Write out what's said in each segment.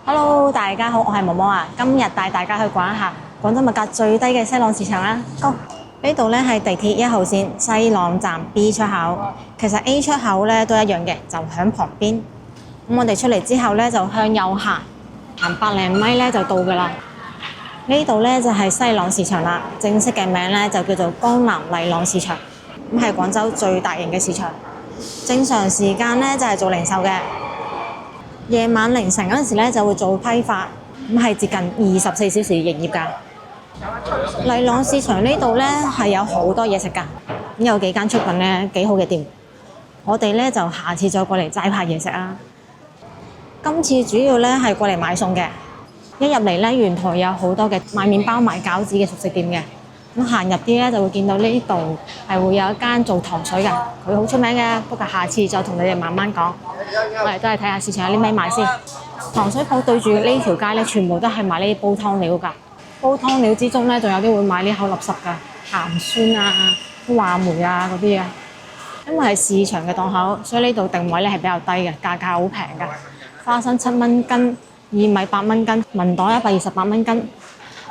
Hello，大家好，我係毛毛啊。今日帶大家去逛一下廣州物價最低嘅西朗市場啦。Go！呢度咧係地鐵1號線西朗站 B 出口，其實 A 出口咧都一樣嘅，就喺旁邊。咁我哋出嚟之後咧就向右行，行百零米咧就到㗎啦。呢度咧就係西朗市場啦，正式嘅名咧就叫做江南麗朗市場。咁係廣州最大型嘅市場，正常時間咧就係做零售嘅。夜晚凌晨嗰陣時咧就會做批發，咁係接近24小時營業㗎。麗朗市場呢度咧係有好多嘢食㗎，咁有幾間出品咧幾好嘅店。我哋咧就下次再過嚟齋拍嘢食啊。今次主要咧係過嚟買餸嘅，一入嚟咧沿途有好多嘅賣麵包、賣餃子嘅熟食店嘅。咁行入啲咧就會見到呢度係會有一間做糖水㗎，佢好出名嘅，不過下次再同你哋慢慢講。我哋都係睇下市場有啲咩賣先。糖水鋪對住呢條街咧，全部都係賣呢啲煲湯料㗎。煲湯料之中咧，仲有啲會賣呢口立濕㗎，鹹酸啊、話梅啊嗰啲啊。因為係市場嘅檔口，所以呢度定位咧係比較低嘅，價格好平㗎。花生7蚊斤，薏米8蚊斤，文檔128蚊斤，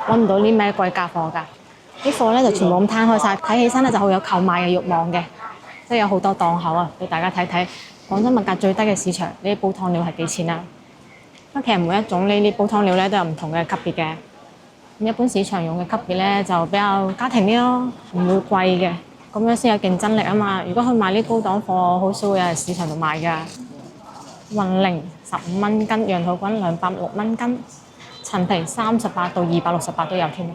揾唔到啲咩貴價貨㗎。啲貨咧就全部咁攤開晒，睇起身咧就好有購買嘅慾望嘅，即係有好多檔口啊，俾大家睇睇廣州物價最低嘅市場，呢啲煲湯料係幾錢啊？咁其實每一種呢啲煲湯料咧都有唔同嘅級別嘅，咁一般市場用嘅級別咧就比較家庭啲咯，唔會貴嘅，咁樣先有競爭力啊嘛。如果去買啲高檔貨，好少會有人市場度買㗎。雲鈴15蚊斤，羊肚菌206蚊斤，陳皮38到268都有添。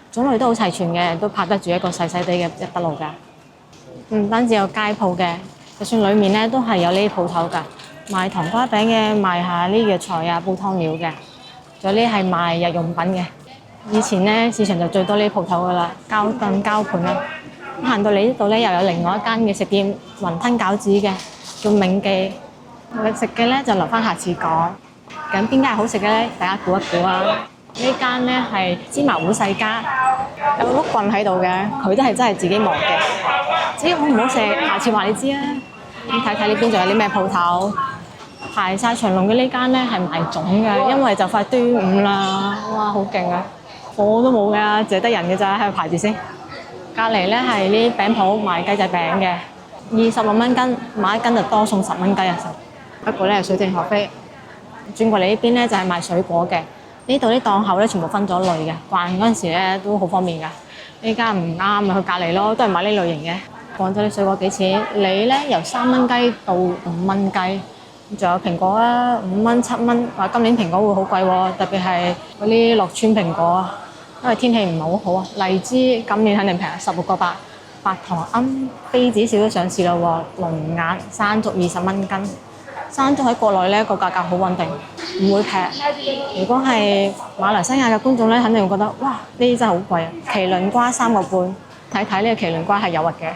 種類都好齊全嘅，都拍得住一個細細地嘅一德路㗎。唔單止有街鋪嘅，就算裡面咧都係有呢啲鋪頭㗎，賣糖瓜餅嘅，賣下呢藥材啊、煲湯料嘅，仲有呢係賣日用品嘅。以前咧市場就最多呢啲鋪頭㗎啦，膠凳、膠盤啦。行到嚟呢度咧又有另外一間嘅食店，雲吞餃子嘅，叫銘記。食嘅咧就留翻下次講。咁邊間係好食嘅咧？大家估一估啊！呢間咧係芝麻糊世家，有碌棍喺度嘅，佢都係真係自己磨嘅。至於好唔好食，下次話你知啊。咁睇睇呢邊仲有啲咩鋪頭，排晒長龍嘅呢間咧係賣粽嘅，因為就快端午啦，哇好勁啊！貨都冇㗎，淨係得人嘅咋，喺度排住先。隔離咧係呢餅鋪賣雞仔餅嘅，26蚊斤，買一斤就多送10蚊雞啊！不過咧係水靜河飛。轉過嚟呢邊咧就係賣水果嘅。呢度啲檔口咧全部分咗類嘅，逛嗰陣時咧都好方便㗎。呢間唔啱咪去隔離咯，都係買呢類型嘅。廣州啲水果幾錢？梨咧由3蚊雞到5蚊雞，仲有蘋果啊5蚊7蚊。話今年蘋果會好貴喎，特別係嗰啲樂川蘋果啊，因為天氣唔係好好啊。荔枝今年肯定平，16個8。白糖鵪妃子笑都上市啦喎，龍眼山竹20蚊斤。山竹喺國內咧個價格好穩定，唔會平。如果係馬來西亞嘅觀眾咧，肯定會覺得哇，呢啲真係好貴啊！麒麟瓜3個半，睇睇呢個麒麟瓜係有核嘅。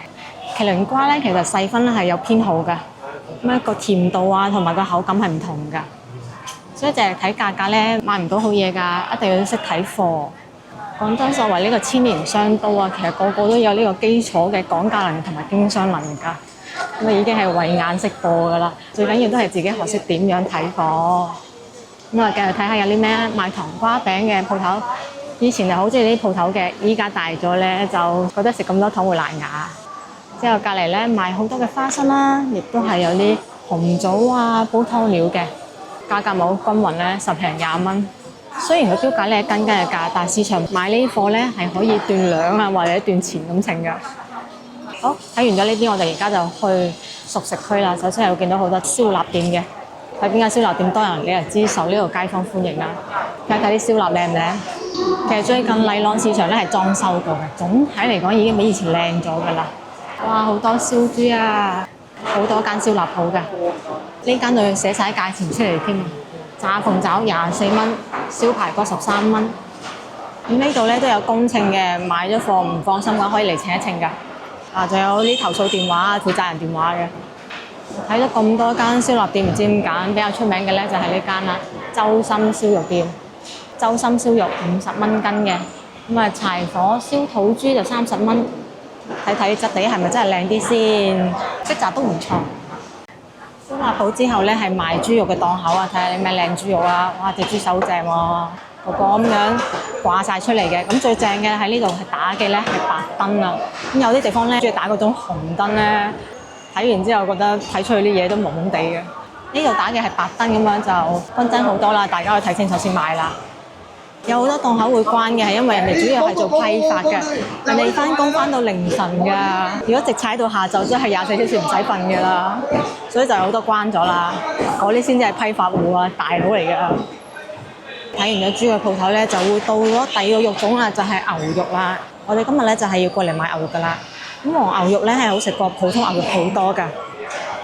麒麟瓜咧其實細分咧係有編號㗎，咁一個甜度啊同埋個口感係唔同㗎，所以淨係睇價格咧買唔到好嘢㗎，一定要識睇貨。廣州作為呢個千年商都啊，其實個個都有呢個基礎嘅講價能力同埋經商能力㗎。咁啊已經係慧眼識貨㗎啦，最緊要都係自己學識點樣睇貨。咁啊繼續睇下有啲咩賣糖瓜餅嘅鋪頭。以前就好中意呢啲鋪頭嘅，依家大咗咧就覺得食咁多糖會爛牙。之後隔離咧賣好多嘅花生啦，亦都係有啲紅棗啊、煲湯料嘅，價格冇均勻咧，10平20蚊。雖然佢標價咧係斤斤嘅價，但係市場買呢啲貨咧係可以斷兩啊或者斷錢咁稱㗎。好，睇完咗呢邊，我哋而家就去熟食區啦。首先係會見到好多燒臘店嘅，睇邊間燒臘店多人，你就知受呢個街坊歡迎啦。睇睇啲燒臘靚唔靚？其實最近麗朗市場咧係裝修過嘅，總體嚟講已經比以前靚咗㗎啦。哇，好多燒豬啊，好多間燒臘鋪㗎。呢間仲要寫晒價錢出嚟添，炸鳳爪24蚊，燒排骨13蚊。咁呢度咧都有公稱嘅，買咗貨唔放心嘅話可以嚟稱一稱㗎。仲有啲投訴電話、負責人電話嘅。睇咗咁多間燒臘店，唔知點揀，比較出名嘅咧就係呢間啦，周心燒肉店。周心燒肉50蚊斤嘅，咁啊柴火燒土豬就30蚊。睇睇質地係咪真係靚啲先，色澤都唔錯。燒臘華鋪之後咧係賣豬肉嘅檔口啊，睇下你咩靚豬肉啊！哇，隻豬手正喎，個個咁樣掛晒出嚟嘅。咁最正嘅喺呢度係打嘅咧係白燈啊！咁有啲地方咧中意打嗰種紅燈咧，睇完之後覺得睇出去啲嘢都朦朦地嘅。呢度打嘅係白燈咁樣就均真好多啦，大家可以睇清楚先買啦。有好多檔口會關嘅，係因為人哋主要係做批發嘅，人哋翻工翻到凌晨㗎。如果直踩到下晝，真係24小時唔使瞓㗎啦。所以就有好多關咗啦。嗰啲先至係批發戶啊，大佬嚟㗎。睇完咗豬嘅鋪頭咧，就會到咗第二個肉種啦，就係牛肉啦。我哋今日咧就係要過嚟買牛肉㗎啦。咁黃牛肉咧係好食過普通牛肉好多㗎。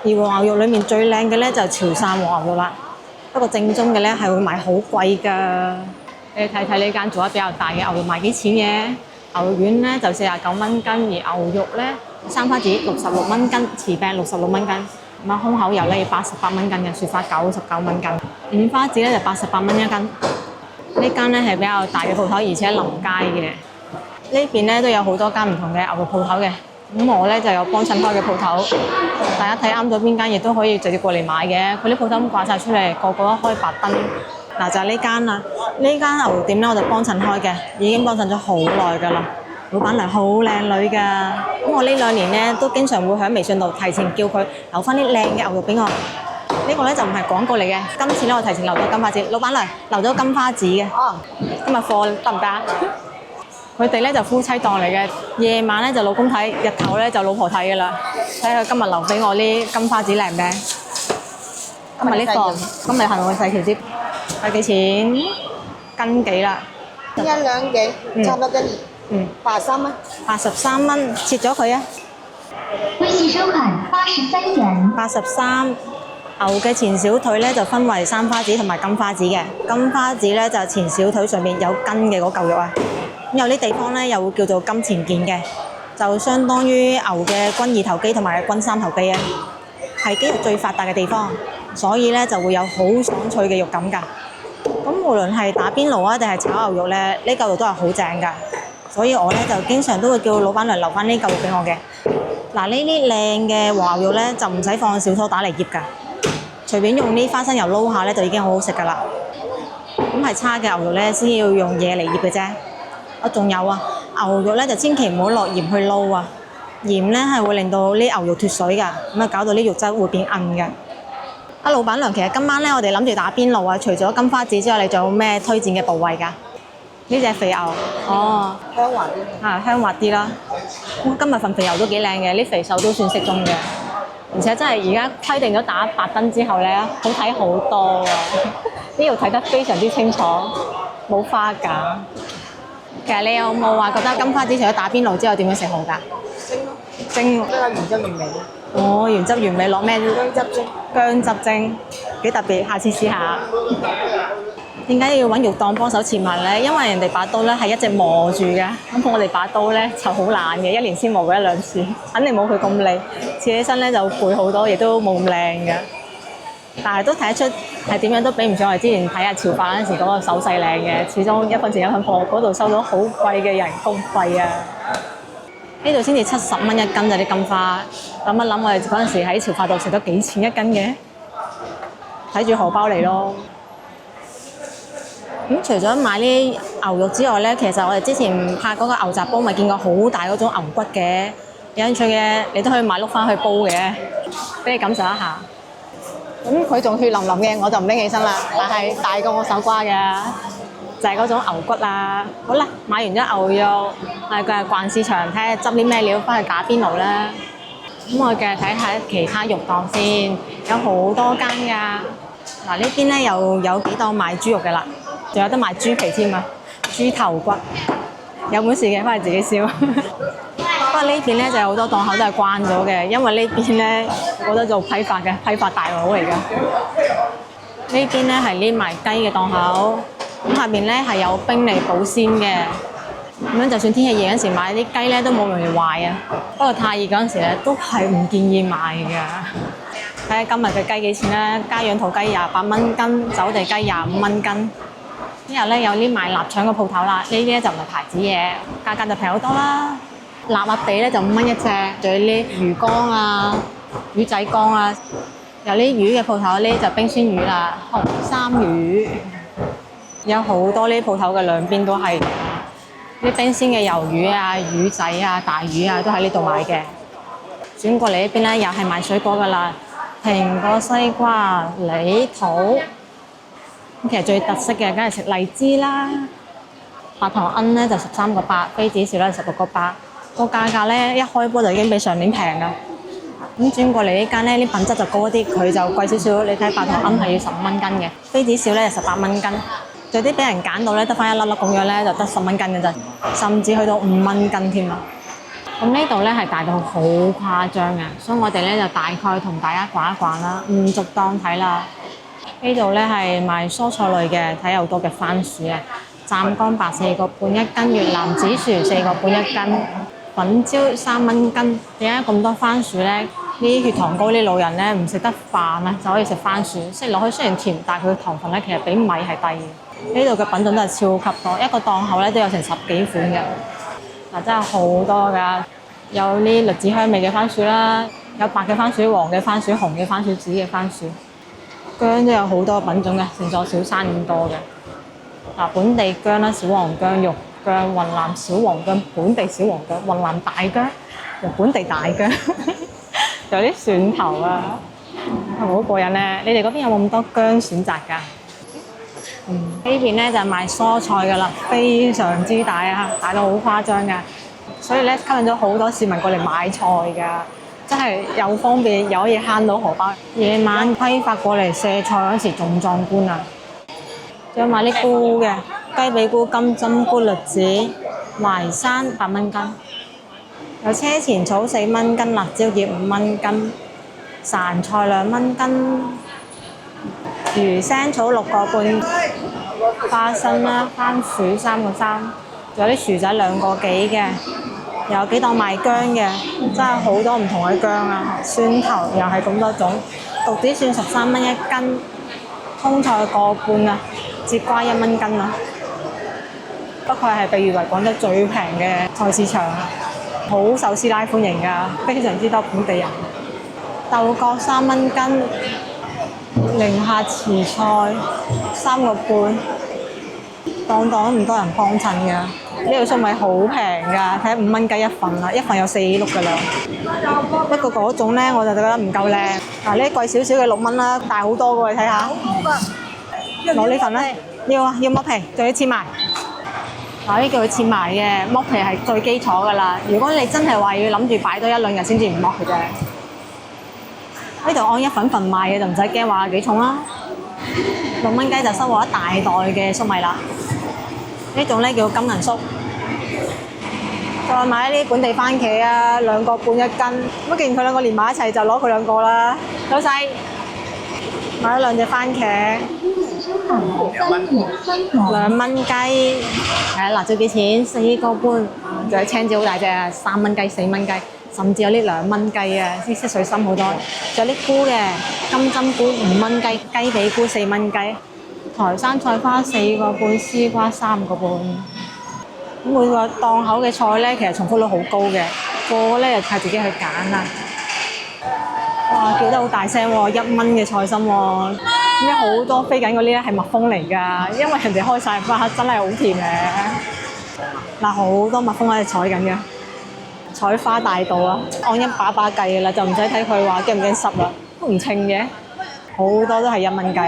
而黃牛肉裡面最靚嘅咧就係潮汕黃牛肉啦。不過正宗嘅咧係會賣好貴㗎。你睇睇呢間做得比較大嘅牛肉賣幾錢嘅？牛肉丸咧就49蚊斤，而牛肉咧三花子66蚊斤，匙餅66蚊斤。咁啊，胸口油咧要88蚊斤嘅，雪花99蚊斤。五花子咧就88蚊一斤。呢間咧係比較大嘅鋪頭，而且臨街嘅。呢邊咧都有好多間唔同嘅牛肉鋪頭嘅。咁我咧就有幫襯開嘅鋪頭，大家睇啱咗邊間，亦都可以直接過嚟買嘅。佢啲鋪頭咁掛晒出嚟，個個都開白燈。嗱就係呢間啦，呢間牛肉店咧我就幫襯開嘅，已經幫襯咗好耐㗎啦。老闆娘好靚女㗎，咁我呢2年咧都經常會喺微信度提前叫佢留翻啲靚嘅牛肉俾我。呢個咧就唔係廣告嚟嘅，今次咧我提前留咗金花子，老闆娘留咗金花子嘅。今日貨得唔得？佢哋咧就夫妻檔嚟嘅，夜晚咧就老公睇，日頭咧就老婆睇㗎啦。睇下今日留俾我啲金花子靚唔靚？今日呢貨，今日行我細條啲。係幾錢？斤幾啦1兩幾，差唔多斤83蚊。83蚊，切咗佢啊！微信收款83元。83。牛嘅前小腿咧就分為三花子同埋金花子嘅。金花子咧就前小腿上面有筋嘅嗰嚿肉啊。咁有啲地方咧又會叫做金前腱嘅，就相當於牛嘅肱二頭肌同埋肱三頭肌啊，係肌肉最發達嘅地方，所以咧就會有好爽脆嘅肉感㗎。咁無論係打邊爐啊定係炒牛肉咧，呢嚿肉都係好正㗎，所以我咧就經常都會叫老闆娘留翻呢嚿肉俾我嘅。嗱，呢啲靚嘅黃牛肉咧就唔使放小梳打嚟醃㗎，隨便用啲花生油撈下咧就已經好好食㗎啦。咁係差嘅牛肉咧先要用嘢嚟醃嘅啫。仲有啊，牛肉咧就千祈唔好落鹽去撈啊，鹽咧係會令到啲牛肉脫水㗎，咁啊搞到啲肉質會變韌㗎。老闆娘，其實今晚咧，我哋諗住打邊爐啊！除咗金花子之外，你仲有咩推薦嘅部位㗎？呢隻肥牛，哦，香滑啲。啊，香滑啲啦。今日份肥牛都幾靚嘅，啲肥瘦都算適中嘅。而且真係而家規定咗打白燈之後咧，好睇好多啊！呢度睇得非常之清楚，冇花架。其實你有冇話覺得金花子除咗打邊爐之後點樣食好㗎？蒸咯。蒸。比較原汁原味。哦，原汁原味，落咩？薑汁蒸。薑汁蒸，幾特別，下次試下。點解要揾肉檔幫手切埋咧？因為人哋把刀咧係一直磨住嘅，咁我哋把刀咧就好懶嘅，1年先磨過1-2次，肯定冇佢咁利。切起身咧就攰好多，亦都冇咁靚嘅。但係都睇得出係點樣都比唔上我哋之前睇下潮發嗰陣時嗰個手勢靚嘅，始終1分錢1分貨，嗰度收到好貴嘅人工費啊！呢度先至70蚊一斤咋啲金花，諗一諗我哋嗰陣時喺潮發度食咗幾錢一斤嘅，睇住荷包嚟咯。除咗買啲牛肉之外咧，其實我哋之前拍嗰個牛雜煲咪見過好大嗰種牛骨嘅，有興趣嘅你都可以買碌翻去煲嘅，俾你感受一下。佢仲血淋淋嘅，我就唔拎起身啦，但係大過我手瓜嘅。就係嗰種牛骨啦。好啦，買完咗牛肉，我哋繼續逛市場，睇下執啲咩料翻去打邊爐啦。咁我繼續睇下其他肉檔先，有好多間㗎。嗱，呢邊咧又有幾檔賣豬肉嘅啦，仲有得賣豬皮添啊，豬頭骨。有本事嘅翻去自己燒。不過呢邊咧就有好多檔口都係關咗嘅，因為呢邊咧我覺得做批發嘅，批發大佬嚟㗎。呢邊咧係呢賣雞嘅檔口。咁下邊咧係有冰嚟保鮮嘅，咁樣就算天氣熱嗰陣時買啲雞咧都冇容易壞啊。不過太熱嗰陣時咧都係唔建議買㗎。睇下今日嘅雞幾錢啦，家養土雞28蚊斤，走地雞25蚊斤。呢日咧有啲賣臘腸嘅鋪頭啦，呢啲咧就唔係牌子嘢，價格就平好多啦。臘鴨髀咧就5蚊一隻，仲有啲魚缸啊、魚仔缸啊。有啲魚嘅鋪頭，呢就冰鮮魚啦，紅衫魚，有好多呢啲鋪頭嘅兩邊都係啲冰鮮嘅魷魚啊、魚仔啊、大魚啊，都喺呢度買嘅。轉過嚟呢邊咧，又係賣水果噶啦，蘋果、西瓜、梨、桃。咁其實最特色嘅梗係食荔枝啦。白糖奀咧就13個8，妃子笑咧16個8。個價格咧一開波就已經比上年平啦。咁轉過嚟呢間咧，啲品質就高一啲，佢就貴少少。你睇白糖奀係要15蚊斤嘅，妃子笑咧就18蚊斤。有啲俾人揀到咧得翻一粒粒咁樣咧，就得10蚊斤嘅啫，甚至去到5蚊斤添啦。咁呢度咧係大到好誇張嘅，所以我哋咧就大概同大家逛一逛啦，唔逐檔睇啦。呢度咧係賣蔬菜類嘅，睇有好多嘅番薯啊，湛江白4個半一斤，越南紫薯4個半一斤，粉椒3蚊斤。點解咁多番薯咧？啲血糖高啲老人咧唔食得飯啊，就可以食番薯，食落去雖然甜，但係佢嘅糖分咧其實比米係低嘅。呢度嘅品種都係超級多，一個檔口咧都有成10幾款嘅。嗱，真係好多㗎，有啲栗子香味嘅番薯啦，有白嘅番薯、黃嘅番薯、紅嘅番薯、紫嘅番薯。薑都有好多品種嘅，成座小山咁多嘅。嗱，本地薑啦，小黃薑、肉薑、雲南小黃薑、本地小黃薑、雲南大薑、本地大薑，有啲蒜頭啊，係咪好過癮咧？你哋嗰邊有冇咁多薑選擇㗎？呢邊咧就係賣蔬菜㗎啦，非常之大啊，大到好誇張㗎，所以咧吸引咗好多市民過嚟買菜㗎。真係又方便又可以慳到荷包。夜晚批發過嚟卸菜嗰時仲壯觀啊！仲有買啲菇嘅，雞髀菇、金針菇、栗子、淮山8蚊斤，有車前草4蚊斤，辣椒葉5蚊斤，潺菜2蚊斤，魚腥草6個半，花生啦、番薯3個3，仲有啲薯仔2個幾嘅。有幾檔賣薑嘅，真係好多唔同嘅薑啊！蒜頭又係咁多種，獨子蒜13蚊一斤，通菜個半啊，節瓜1蚊斤啊。不過係被譽為廣州最平嘅菜市場，好受師奶歡迎㗎，非常之多本地人。豆角3蚊斤，寧夏芽菜3個半，檔檔都唔多人幫襯㗎。呢度粟米好平㗎，睇5蚊雞一份啦，一份有4碌㗎啦。不過嗰種咧我就覺得唔夠靚。嗱，呢貴少少嘅6蚊啦，大好多㗎，你睇下。攞呢份啦，要啊，要剝皮，仲要切埋。嗱，呢叫佢切埋嘅，剝皮係最基礎㗎啦。如果你真係話要諗住擺多1、2日先至唔剝佢啫。呢度按一份份賣嘅就唔使驚話幾重啦。6蚊雞就收穫一大袋嘅粟米啦。呢種咧叫金銀粟，再買啲本地番茄啊，2個半一斤。咁既然佢兩個連埋一齊，就攞佢兩個啦。老細，買咗2隻番茄，2蚊雞。係辣椒幾錢？4個半。仲有青椒好大隻啊，3蚊雞、4蚊雞，甚至有啲2蚊雞啊，啲色水深好多。仲有啲菇嘅，金針菇5蚊雞，雞髀菇4蚊雞。台山菜花4個半，絲瓜3個半。咁每個檔口嘅菜咧，其實重複率好高嘅，個個咧就靠自己去揀啦。哇，叫得好大聲喎！1蚊嘅菜心喎，點解好多飛緊嗰啲咧係蜜蜂嚟㗎？因為人哋開晒花，真係好甜嘅。嗱，好多蜜蜂喺度採緊嘅，採花大道啊！按一把把計㗎啦，就唔使睇佢話驚唔驚濕啦，都唔稱嘅，好多都係1蚊雞。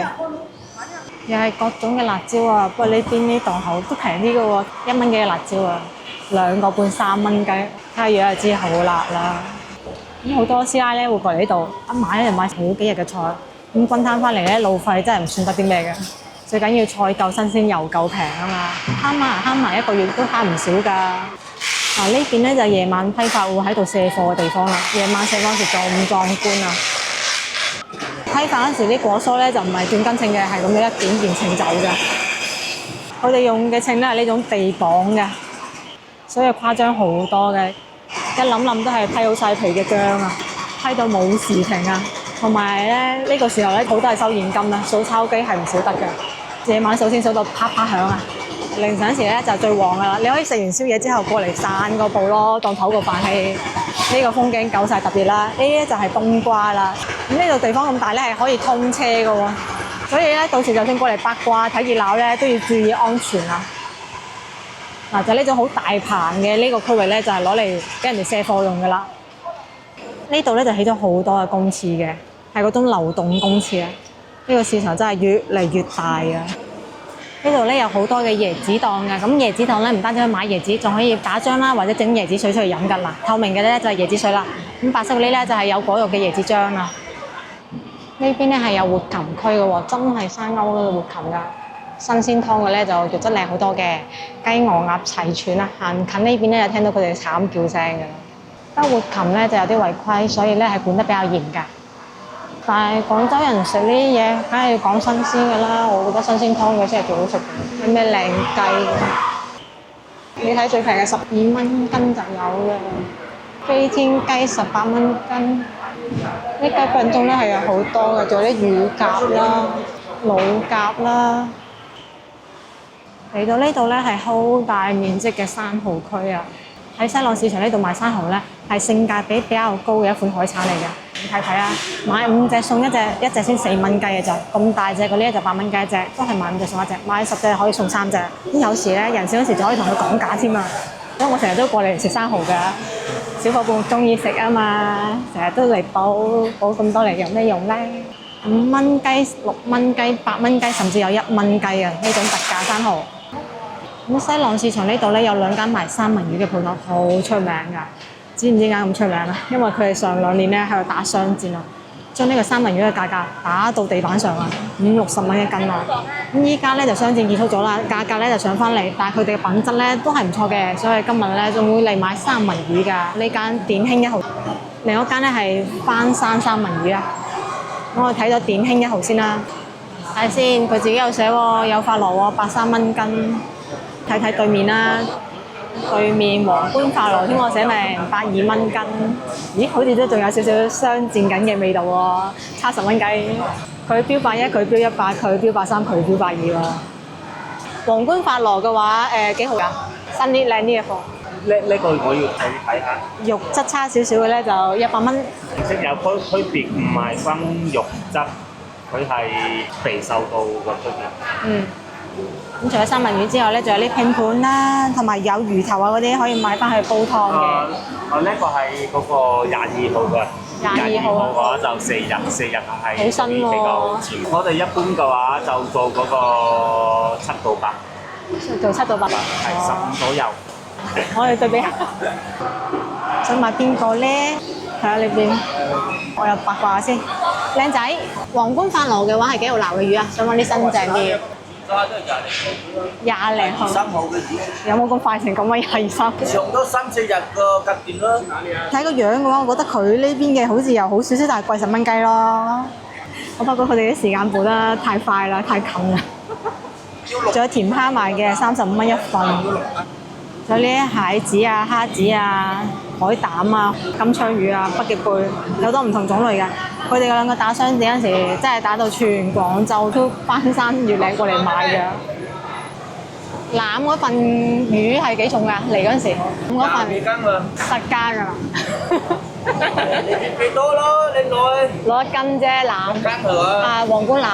又係各種嘅辣椒啊，不過呢邊啲檔口都平啲嘅喎，1蚊幾嘅辣椒啊，2個半3蚊雞，睇下樣就知好辣啦。咁好多師奶咧會過嚟呢度，一買咧就買好幾日嘅菜，咁均攤翻嚟咧路費真係唔算得啲咩嘅，最緊要菜夠新鮮油夠平啊嘛，慳埋1個月都慳唔少㗎。嗱，呢邊咧就夜晚批發會喺度卸貨嘅地方啦，夜晚卸嗰時仲咁壯觀啊！批發嗰時啲果蔬咧就唔係斷斤稱嘅，係咁樣一件件稱走嘅。佢哋用嘅稱咧係呢種地磅嘅，所以誇張好多嘅。一諗都係批好晒皮嘅薑啊，批到冇時停啊。同埋咧呢個時候咧好多係收現金啦，數鈔機係唔少得嘅。夜晚數先數到啪啪響啊！凌晨時咧就最旺噶啦，你可以食完宵夜之後過嚟散個步咯，當唞個飯氣。呢個風景夠晒特別啦。呢啲就係冬瓜啦。咁呢度地方咁大咧，係可以通車嘅喎，所以咧到時就算過嚟八卦睇熱鬧咧，都要注意安全啊！嗱，就呢種好大棚嘅呢個區域咧，就係攞嚟俾人哋卸貨用嘅啦。呢度咧就起咗好多嘅公廁嘅，係嗰種流動公廁啊！呢個市場真係越嚟越大啊！呢度咧有好多嘅椰子檔嘅，咁椰子檔咧唔單止可以買椰子，仲可以打漿啦，或者整椰子水出嚟飲㗎啦。透明嘅咧就係椰子水啦，咁白色嗰啲咧就係有果肉嘅椰子漿啦。呢邊咧係有活禽區嘅喎，真係山勾嗰度活禽㗎。新鮮湯嘅咧就肉質靚好多嘅，雞鵝鴨齊全啊！行近呢邊咧就聽到佢哋慘叫聲嘅。不過活禽咧就有啲違規，所以咧係管得比較嚴㗎。但係廣州人食呢啲嘢，梗係要講新鮮㗎啦。我覺得新鮮湯嘅先係最好食嘅。有咩靚雞？你睇最平嘅12蚊斤就有嘅，飛天雞18蚊斤。啲雞品種咧係有好多嘅，仲有啲乳鴿啦、老鴿啦。嚟到呢度咧係好大面積嘅生蠔區啊！喺西朗市場呢度賣生蠔咧係性價比比較高嘅一款海產嚟嘅。你睇睇啊，買5隻送一隻，一隻先4蚊雞嘅咋，咁大隻嗰啲就8蚊雞一隻，都係買5隻送一隻，買10隻可以送3隻。咁有時咧人少嗰時就可以同佢講價添啊！因為我成日都過嚟食生蠔㗎，小夥伴中意食啊嘛，成日都嚟補咁多嚟有咩用咧？5蚊雞、6蚊雞、8蚊雞，甚至有1蚊雞啊！呢種特價生蠔。咁西朗市場呢度咧有2間賣三文魚嘅鋪頭，好出名㗎。知唔知點解咁出名啊？因為佢哋上2年咧喺度打商戰啊，將呢個三文魚嘅價格打到地板上啊，50-60蚊一斤啊！咁依家咧就商戰結束咗啦，價格咧就上翻嚟，但係佢哋嘅品質咧都係唔錯嘅，所以今日咧仲會嚟買三文魚㗎。呢間點興1號，另一間咧係翻山三文魚啊！咁我睇咗點興1號先啦，睇下先，佢自己有寫喎，有發羅喎，83蚊斤。睇睇對面啦，對面皇冠發羅添，我寫明82蚊斤。咦，好似都仲有少少商戰緊嘅味道喎，差10蚊雞。佢標81，佢標100，佢標83，佢標82喎。皇冠發羅嘅話，幾號㗎？新啲靚啲嘅貨。呢個我要睇下。肉質差少少嘅咧就100蚊。即有區別，唔係分肉質，佢係肥瘦度個區別。嗯。咁除咗三文魚之外咧，仲有啲拼盤啦，同埋有魚頭啊嗰啲可以買翻去煲湯嘅。呢個係嗰個22號嘅。22號嘅話就4日係好新喎。比較甜。我哋一般嘅話就做嗰個7到8。做7到8。係15左右。我哋對比下，想買邊個咧？睇下呢邊，我又八卦下先。靚仔，皇冠發羅嘅話係幾號撈嘅魚啊？想揾啲新淨啲嘅。20零號。3號嘅魚。有冇咁快成咁啊？23。上多3-4日個急斷咯。睇個樣嘅話，我覺得佢呢邊嘅好似又好少少，但係貴10蚊雞咯。我發覺佢哋啲時間報得太快啦，太近啦。仲有甜蝦賣嘅，35蚊一份。仲有呢啲蟹子啊、蝦子啊、海膽啊、金槍魚啊、北極貝，有好多唔同種類嘅。佢哋兩個打商戰嗰陣時，真係打到全廣州都翻山越嶺過嚟買嘅。攬嗰份魚係幾重㗎？嚟嗰陣時，咁嗰份10加㗎啦。你要幾多咯？你攞1斤啫，攬。1斤係嘛？啊，皇冠攬。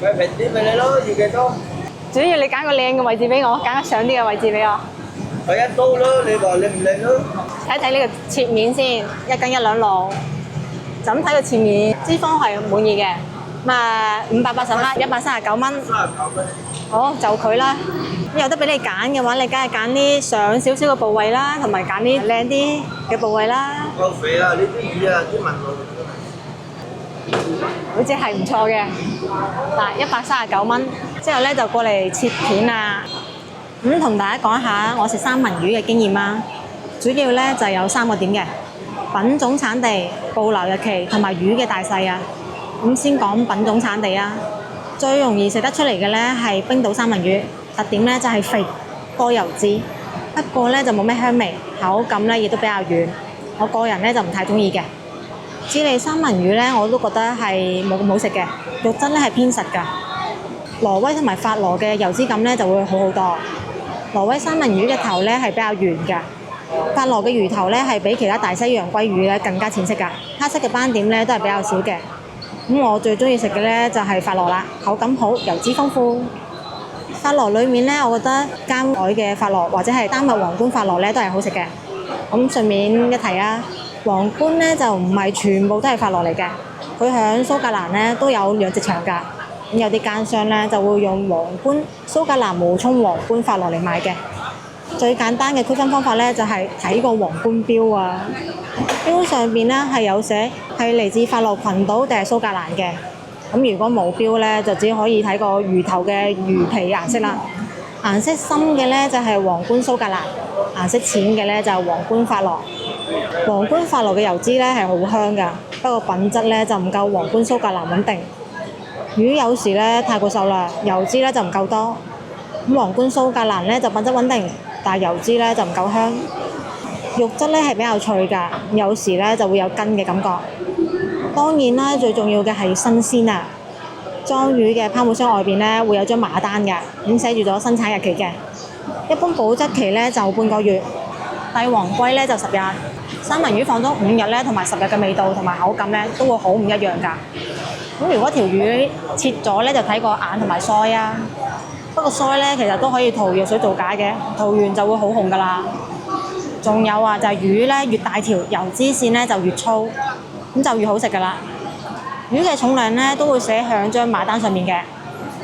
佢平啲俾你咯，要幾多？主要你揀個靚嘅位置俾我，揀個上啲嘅位置俾我。佢一刀咯，你話靚唔靚咯？睇睇呢個切面先，1斤1兩路。就咁睇個切面，脂肪係滿意嘅。咁啊，580克，139蚊。39蚊。好，就佢啦。有得俾你揀嘅話，你梗係揀啲上少少嘅部位啦，同埋揀啲靚啲嘅部位啦。夠肥啊！呢啲魚啊，啲紋路。好似係唔錯嘅。嗱，139蚊。之後咧就過嚟切片啊。咁同大家講一下我食三文魚嘅經驗啦。主要咧就有3個點嘅。品種、產地、捕撈日期同埋魚嘅大細啊。咁先講品種產地啊。最容易食得出嚟嘅咧係冰島三文魚，特點咧就係肥多油脂，不過咧就冇咩香味，口感咧亦都比較軟。我個人咧就唔太中意嘅。智利三文魚咧我都覺得係冇咁好食嘅，肉質咧係偏實㗎。挪威同埋法羅嘅油脂感咧就會好好多。挪威三文魚嘅頭咧係比較圓㗎，法羅嘅魚頭咧係比其他大西洋鮭魚咧更加淺色㗎，黑色嘅斑點咧都係比較少嘅。咁我最中意食嘅咧就係法羅啦，口感好，油脂豐富。法羅裡面咧，我覺得間海嘅法羅或者係丹麥皇冠法羅咧都係好食嘅。咁順便一提啊，皇冠咧就唔係全部都係法羅嚟嘅，佢響蘇格蘭咧都有養殖場㗎。咁有啲奸商咧就會用皇冠蘇格蘭冒充皇冠法羅嚟賣嘅。最簡單嘅區分方法咧就係睇個皇冠標啊，標上邊咧係有寫係嚟自法羅群島定係蘇格蘭嘅。咁如果冇標咧，就只可以睇個魚頭嘅魚皮顏色啦。顏色深嘅咧就係皇冠蘇格蘭，顏色淺嘅咧就係皇冠法羅。皇冠法羅嘅油脂咧係好香㗎，不過品質咧就唔夠皇冠蘇格蘭穩定。魚有時咧太過瘦啦，油脂咧就唔夠多。咁皇冠蘇格蘭咧就品質穩定，但係油脂咧就唔夠香。肉質咧係比較脆㗎，有時咧就會有筋嘅感覺。當然啦，最重要嘅係新鮮啊！裝魚嘅泡沫箱外邊咧會有張碼單嘅，咁寫住咗生產日期嘅。一般保質期咧就半個月，帝王龜咧就10日。三文魚放咗5日咧，同埋10日嘅味道同埋口感咧都會好唔一樣㗎。咁如果條魚切咗咧，就睇個眼同埋腮啊。不過腮咧其實都可以塗藥水造假嘅，塗完就會好紅㗎啦。仲有啊，就係魚咧越大條，油脂線咧就越粗。咁就越好食㗎啦！魚嘅重量咧都會寫響張碼單上面嘅，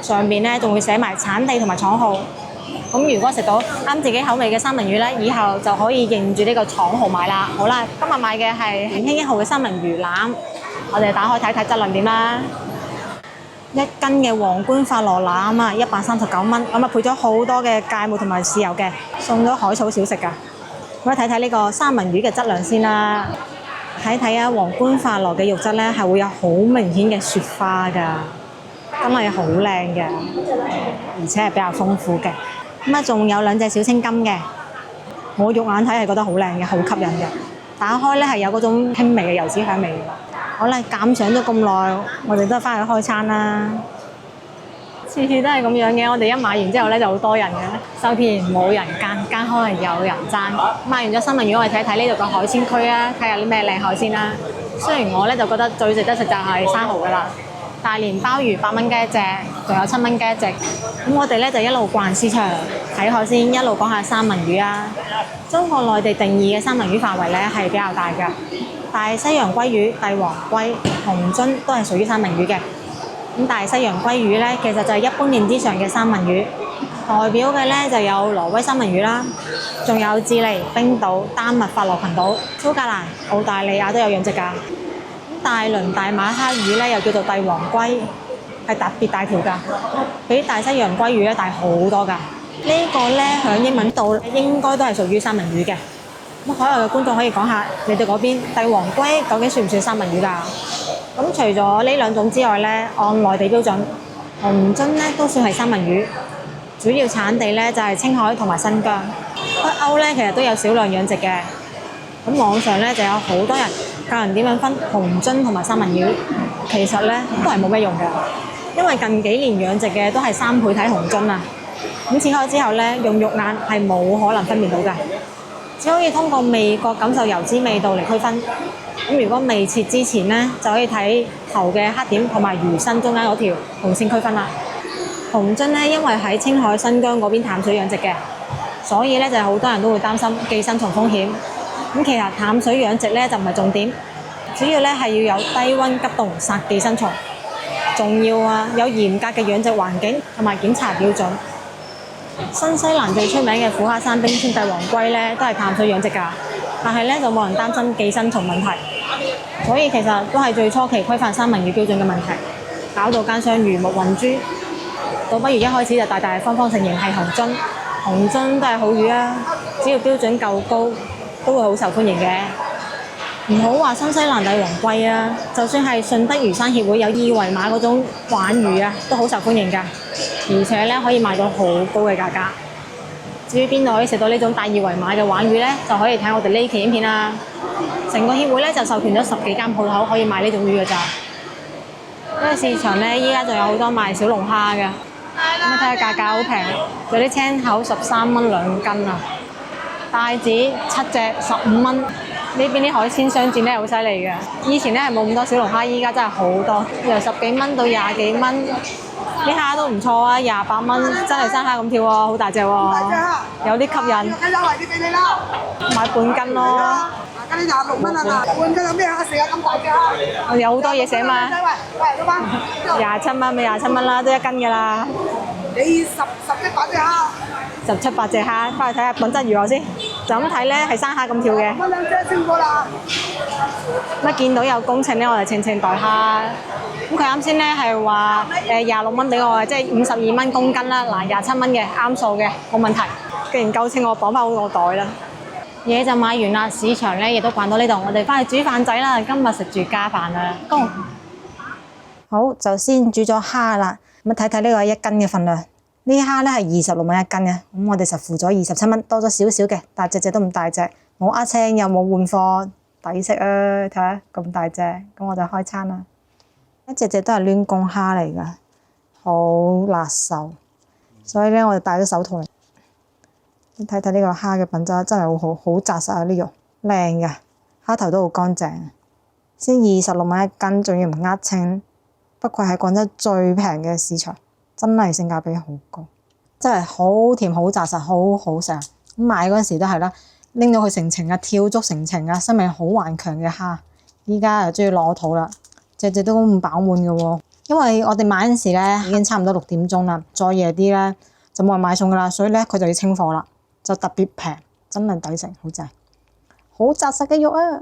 上面咧仲會寫埋產地同埋廠號。咁如果食到啱自己口味嘅三文魚咧，以後就可以認住呢個廠號買啦。好啦，今日買嘅係慶興1號嘅三文魚腩，我哋打開睇睇質量點啦。1斤嘅皇冠法羅腩啊，139蚊，咁啊配咗好多嘅芥末同埋豉油嘅，送咗海草小食㗎。咁睇睇呢個三文魚嘅質量先啦。睇睇啊，皇冠法羅嘅肉質咧係會有好明顯嘅雪花㗎，真係好靚嘅，而且係比較豐富嘅。咁啊，仲有2隻小青金嘅，我肉眼睇係覺得好靚嘅，好吸引嘅。打開咧係有嗰種輕微嘅油脂香味。好啦，鑑賞咗咁耐，我哋都係翻去開餐啦。次次都係咁樣嘅，我哋一買完之後咧就好多人嘅，收片冇人間開係有人爭。買完咗三文魚，我哋睇睇呢度個海鮮區啊，睇下啲咩靚海鮮啦。雖然我咧就覺得最值得食就係生蠔㗎啦，大連鮑魚8蚊雞一隻，仲有7蚊雞一隻。咁我哋咧就一路逛市場睇海鮮，一路講下三文魚啊。中國內地定義嘅三文魚範圍咧係比較大㗎，大西洋鮭魚、帝王鮭、紅鱒都係屬於三文魚嘅。咁大西洋鮭魚咧，其實就係一般認知上嘅三文魚，代表嘅咧就有挪威三文魚啦，仲有智利、冰島、丹麥、法羅群島、蘇格蘭、澳大利亞都有養殖㗎。咁大輪大馬黑魚咧，又叫做帝王鮭，係特別大條㗎，比大西洋鮭魚咧大好多㗎。呢個咧響英文度應該都係屬於三文魚嘅。咁海外嘅觀眾可以講下，你哋嗰邊帝王鮭究竟算唔算三文魚㗎？咁除咗呢2種之外咧，按內地標準，紅鱒咧都算係三文魚，主要產地咧就係青海同埋新疆。北歐咧其實都有少量養殖嘅。咁網上咧就有好多人教人點樣分紅鱒同埋三文魚，其實咧都係冇咩用嘅，因為近幾年養殖嘅都係3倍體紅鱒啊。咁切開之後咧，用肉眼係冇可能分辨到㗎，只可以通過味覺感受油脂味道嚟區分。咁如果未切之前咧，就可以睇頭嘅黑點同埋魚身中間嗰條紅線區分啦。紅鱒咧，因為喺青海、新疆嗰邊淡水養殖嘅，所以咧就好多人都會擔心寄生蟲風險。咁其實淡水養殖咧就唔係重點，主要咧係要有低溫急凍殺寄生蟲，仲要有嚴格嘅養殖環境同埋檢查標準。新西蘭最出名嘅虎克山冰川帝王鮭咧，都係淡水養殖㗎，但係咧就冇人擔心寄生蟲問題，所以其實都係最初期規範三文魚標準嘅問題，搞到奸商魚目混珠，倒不如一開始就大大方方承認係紅鱒，紅鱒都係好魚啊，只要標準夠高，都會好受歡迎嘅。唔好話新西蘭帝王鮭啊，就算係順德魚生協會有二維碼嗰種鯇魚啊，都好受歡迎㗎，而且咧可以賣到好高嘅價格。至於邊度可以食到呢種帶二維碼嘅鯇魚咧，就可以睇我哋呢期影片啦。成個協會咧就授權咗10幾間鋪頭可以賣呢種魚㗎咋。呢個市場咧依家仲有好多賣小龍蝦嘅，咁睇下價格好平，有啲青口13蚊2斤啊。帶子7隻15蚊。呢邊啲海鮮商戰咧好犀利嘅，以前咧係冇咁多小龍蝦，依家真係好多，由10幾蚊到20幾蚊，啲蝦都唔錯啊，28蚊，真係生蝦咁跳喎，好大隻喎，有啲吸引。有優惠啲俾你啦，買半斤咯。而家啲26蚊啊，半斤有咩蝦食啊？咁大隻蝦。有好多嘢食嘛。喂，老闆。27蚊咪27蚊啦，都1斤㗎啦。你17、18隻蝦。 17、8隻蝦，翻去睇下品質如何先。就咁睇咧，係生蝦咁跳嘅。蚊兩隻升過啦。一見到有工程咧，我就稱代蝦。咁佢啱先咧係話26蚊俾我嘅，即係52蚊公斤啦。嗱27蚊嘅啱數嘅，冇問題。既然夠稱，我綁翻好個袋啦。嘢就買完啦，市場咧亦都逛到呢度，我哋翻去煮飯仔啦。今日食住家飯啦，Go！好，就先煮咗蝦啦。咁睇睇呢個1斤嘅份量。呢啲蝦咧係26蚊1斤嘅，咁我哋實付咗27蚊，多咗少少嘅，但係隻隻都咁大隻，冇呃青又冇換貨，抵食啊！睇下咁大隻，咁我就開餐啦。一隻隻都係攣公蝦嚟㗎，好辣手，所以咧我就戴咗手套嚟。睇睇呢個蝦嘅品質真係好好紮實啊！啲肉靚嘅，蝦頭都好乾淨，先26蚊1斤，仲要唔呃青，不愧係廣州最平嘅市場。真係性價比好高，真係好甜好紮實，好好食。咁買嗰陣時都係啦，拎到佢成程啊，跳足成程啊，生命好頑強嘅蝦。依家又終於攞肚啦，隻隻都咁飽滿嘅喎。因為我哋買嗰陣時咧已經差唔多6點鐘啦，再夜啲咧就冇人買餸噶啦，所以咧佢就要清貨啦，就特別平，真係抵食，好正，好紮實嘅肉啊！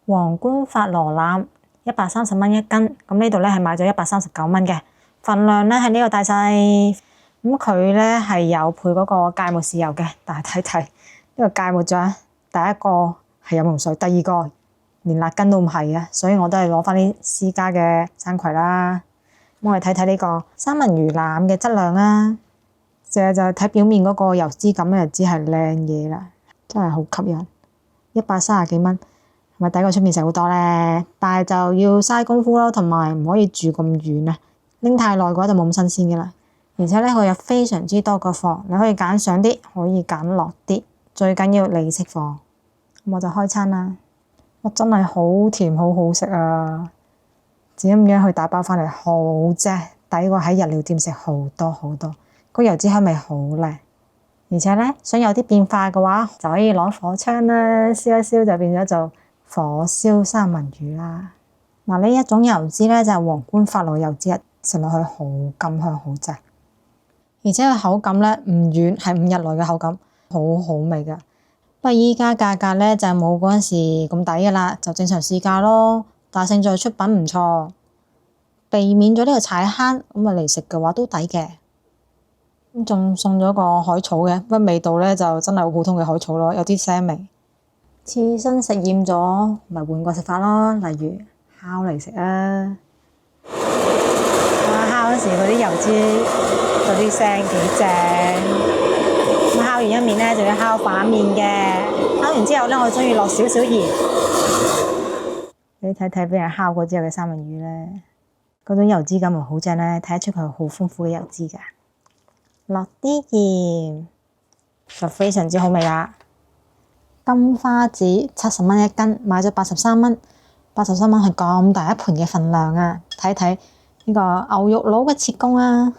皇冠法羅腩130蚊1斤，咁呢度咧係買咗139蚊嘅。份量咧係呢個大細，咁佢咧係有配嗰個芥末豉油嘅，但係睇睇呢個芥末醬，第一個係飲用水，第二個連辣根都唔係嘅，所以我都係攞翻啲私家嘅山葵啦。咁我哋睇睇呢個三文魚腩嘅質量啦，就係睇表面嗰個油脂感咧，就知係靚嘢啦，真係好吸引，130幾蚊，係咪抵過出面食好多咧？但係就要嘥功夫咯，同埋唔可以住咁遠啊！拎太耐嘅話就冇咁新鮮嘅啦，而且咧佢有非常之多個貨，你可以揀上啲，可以揀落啲，最緊要你識貨。咁我就開餐啦，我真係好甜好好食啊！自己咁樣去打包翻嚟好正，抵過喺日料店食好多好多，個油脂香味好靚，而且咧想有啲變化嘅話，就可以攞火槍啦，燒一燒就變咗做火燒三文魚啦。嗱，呢一種油脂咧就係皇冠法羅油脂啊。食落去好甘香好正，而且個口感咧唔軟，係5日內嘅口感，好好味㗎。不過依家價格咧就冇嗰陣時咁抵㗎啦，就正常市價咯。但係勝在出品唔錯，避免咗呢個踩坑，咁啊嚟食嘅話都抵嘅。咁仲送咗個海草嘅，不過味道咧就真係好普通嘅海草咯，有啲腥味。刺身食厭咗，咪換個食法咯，例如烤嚟食啊。烤嗰時嗰啲油脂嗰啲聲幾正，咁烤完一面咧，就要烤反面嘅。烤完之後咧，我中意落少少鹽。你睇睇俾人烤過之後嘅三文魚咧，嗰種油脂感咪好正咧，睇得出佢好豐富嘅油脂㗎。落啲鹽就非常之好味啦。金花子70蚊1斤，買咗83蚊，83蚊係咁大一盤嘅份量啊！睇睇。呢個牛肉佬嘅切工啊，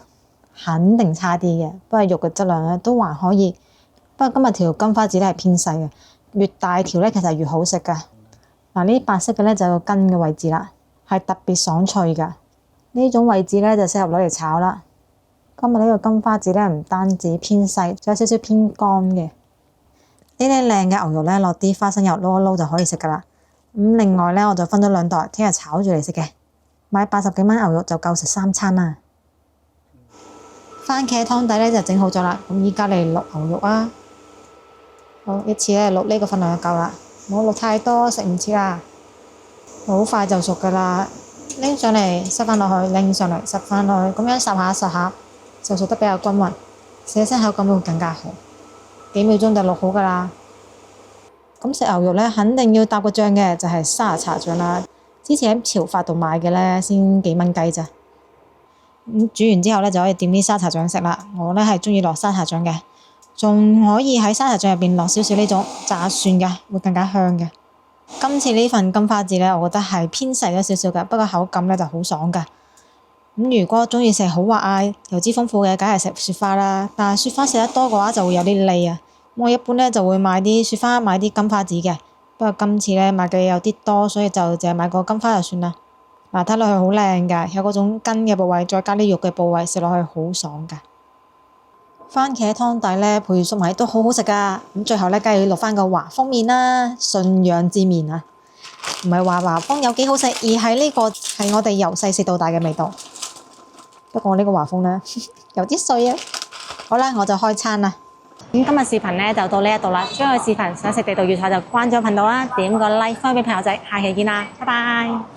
肯定差啲嘅，不過肉嘅質量咧都還可以。不過今日條金花子咧係偏細嘅，越大條咧其實越好食㗎。嗱，呢啲白色嘅咧就係個筋嘅位置啦，係特別爽脆㗎。呢種位置咧就適合攞嚟炒啦。今日呢個金花子咧唔單止偏細，仲有少少偏乾嘅。呢啲靚嘅牛肉咧落啲花生油撈一撈就可以食㗎啦。咁另外咧我就分咗2袋，聽日炒住嚟食嘅。買80幾蚊牛肉就夠食3餐啦。番茄湯底咧就整好咗啦，咁依家嚟淥牛肉啊。好，一次咧淥呢個份量就夠啦，唔好淥太多，食唔切啦。好快就熟噶啦，拎上嚟塞翻落去，拎上嚟塞翻落去，咁樣烚下就熟得比較均勻，食起身口感會更加好。幾秒鐘就淥好噶啦。咁食牛肉咧肯定要搭個醬嘅，就係沙茶醬啦。之前喺潮發度買嘅咧，先幾蚊雞咋。咁煮完之後咧，就可以點啲沙茶醬食啦。我咧係中意落沙茶醬嘅，仲可以喺沙茶醬入邊落少少呢種炸蒜嘅，會更加香嘅。今次呢份金花字咧，我覺得係偏細咗少少嘅，不過口感咧就好爽㗎。咁如果中意食好滑啊、油脂豐富嘅，梗係食雪花啦。但係雪花食得多嘅話就會有啲膩啊。我一般咧就會買啲雪花，買啲金花子嘅。不過今次咧買嘅有啲多，所以就淨係買個金花就算啦。嗱，睇落去好靚㗎，有嗰種筋嘅部位，再加啲肉嘅部位，食落去好爽㗎。番茄湯底咧配粟米都好好食㗎。咁最後咧，梗係要落翻個華豐麵啦，信仰之麵啊！唔係話華豐有幾好食，而係呢個係我哋由細食到大嘅味道。不過我呢個華豐咧有啲碎啊。好啦，我就開餐啦。咁今日視頻咧就到呢一度啦。中意視頻想食地道粵菜就關咗頻道啦，點個 like 分俾朋友仔。下期見啦，拜拜。